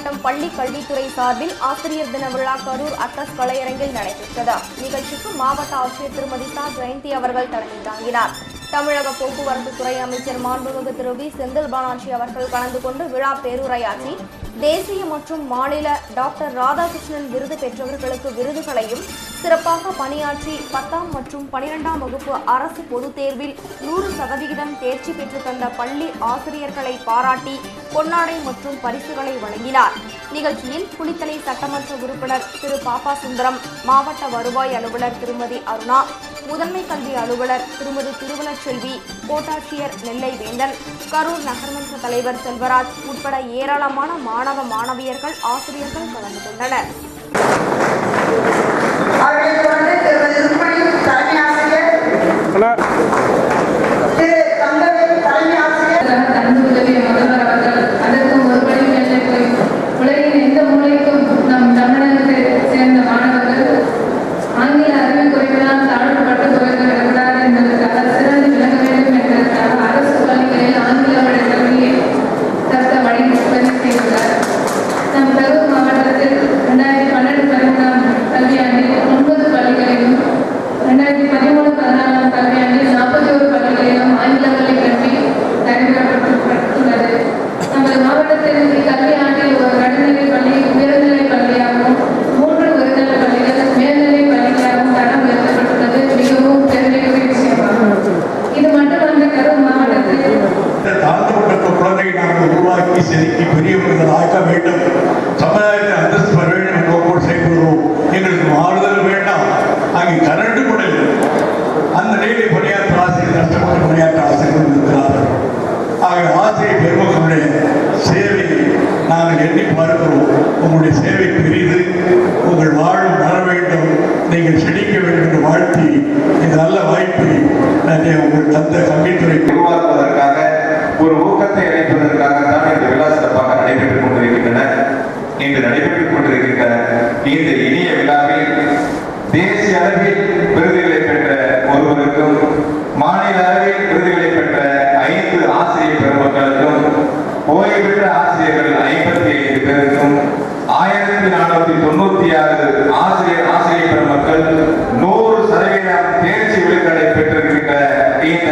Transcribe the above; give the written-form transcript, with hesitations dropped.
மாவட்டம் பள்ளி கல்வித்துறை சார்பில் ஆசிரியர் தின விழா கரூர் அட்ரஸ் கலையரங்கில் நடைபெற்றது. நிகழ்ச்சிக்கு மாவட்ட ஆட்சியர் திருமதி சா ஜெயந்தி அவர்கள் தலைமை தாங்கினார். தமிழக போக்குவரத்து துறை அமைச்சர் மாண்புமிகு திரு வி செந்தில் பாலாஜி அவர்கள் கலந்து கொண்டு விழா பேருரையாற்றி தேசிய மற்றும் மாநில டாக்டர் ராதாகிருஷ்ணன் விருது பெற்றவர்களுக்கு விருதுகளையும், சிறப்பாக பணியாற்றி 10ஆம் மற்றும் 12ஆம் வகுப்பு அரசு பொதுத் தேர்வில் 100% தேர்ச்சி பெற்று தந்த பள்ளி ஆசிரியர்களை பாராட்டி பொன்னாடை மற்றும் பரிசுகளை வழங்கினார். நிகழ்ச்சியில் குளித்தலை சட்டமன்ற உறுப்பினர் திரு பாப்பா சுந்தரம், மாவட்ட வருவாய் அலுவலர் திருமதி அருணா, முதன்மை கல்வி அலுவலர் திருமதி திருவலச்செல்வி, கோட்டாட்சியர் நெல்லை வேந்தன், கரூர் நகர்மன்ற தலைவர் செல்வராஜ் உட்பட ஏராளமான மாணவ மாணவியர்கள் ஆசிரியர்கள் கலந்து கொண்டனர். உலகின் எந்த மூலைக்கும் நம் தமிழகத்தை சேர்ந்த மாணவர்கள் ஆங்கில அறிவு குறைவினால் தாழ்வுபட்டு போய்விடக்கூடாது என்பதற்காக சிறந்து விளங்க வேண்டும் என்பதற்காக அரசு பள்ளிகளில் ஆங்கில வழி கல்வியை தக்க வழி செய்துள்ளார். நம் கரூர் மாவட்டத்தில் 2012-13ஆம் கல்வியாண்டில் 9 பள்ளிகளிலும் 2013-14ஆம் கல்வியாண்டில் 41 பள்ளிகளிலும் ஆங்கில வழி கல்வி நடைபெறப்பட்டுள்ளது. நமது மாவட்டத்தில் இக்கல்வி ஆண்டில் ஒரு நடுநிலை பள்ளி, உயர்நிலை பள்ளியாகவும் 3 உயர்நிலை பள்ளிகள் மேல்நிலை பள்ளிகளாகவும் தரம் உயர்த்தப்பட்டுள்ளது. மிகவும் பெருமைக்குரிய விஷயமாகும். இது மட்டுமல்ல, கரூர் மாவட்டத்தில் தாழ்த்தப்பட்ட குழந்தையை நாங்கள் உருவாக்கி செதுக்கி பெரியவர்கள் ஆக்க வேண்டும், சமுதாயத்தை அந்தஸ்து பெற வேண்டும் என்று ஒவ்வொரு செயல்படுவோம். எங்களுக்கு மாறுதல் வேண்டாம். அங்கே கரண்டு கூட இல்லை. அந்த நிலையை பணியாற்ற ஆசிரியர் கஷ்டப்பட்டு பணியாற்ற ஆசிரியர்கள் இருக்கிறார்கள். ஆக ஆசிரியர் பெருமக்களுடைய சேவையை நாங்கள் எண்ணி பார்க்கிறோம். உங்களுடைய சேவை பெரிது. உங்கள் வாழும் வர வேண்டும், நீங்கள் செழிக்க வேண்டும் என்று வாழ்த்தி இந்த நல்ல வாய்ப்பை உங்கள் தந்த கல்வித்துறை உருவாக்குவதற்காக, ஒரு ஊக்கத்தை அளிப்பதற்காகத்தான் இந்த விழா சிறப்பாக நடைபெற்றுக் கொண்டிருக்கின்றன. இன்று நடைபெற்றுக் கொண்டிருக்கின்ற இந்த இனிய விழாவில் தேசிய அளவில் விருதுகளை பெற்ற ஒருவருக்கும், மாநில அளவில் விருதுகளை பெற்ற 5 ஆசிரியர் பெருமக்களுக்கும், ஓய்வு பெற்ற ஆசிரியர்கள் 55 பேருக்கும், 1496 ஆசிரியர் பெருமக்கள் 100% தேர்ச்சி விழுக்களை பெற்றிருக்கின்ற இந்த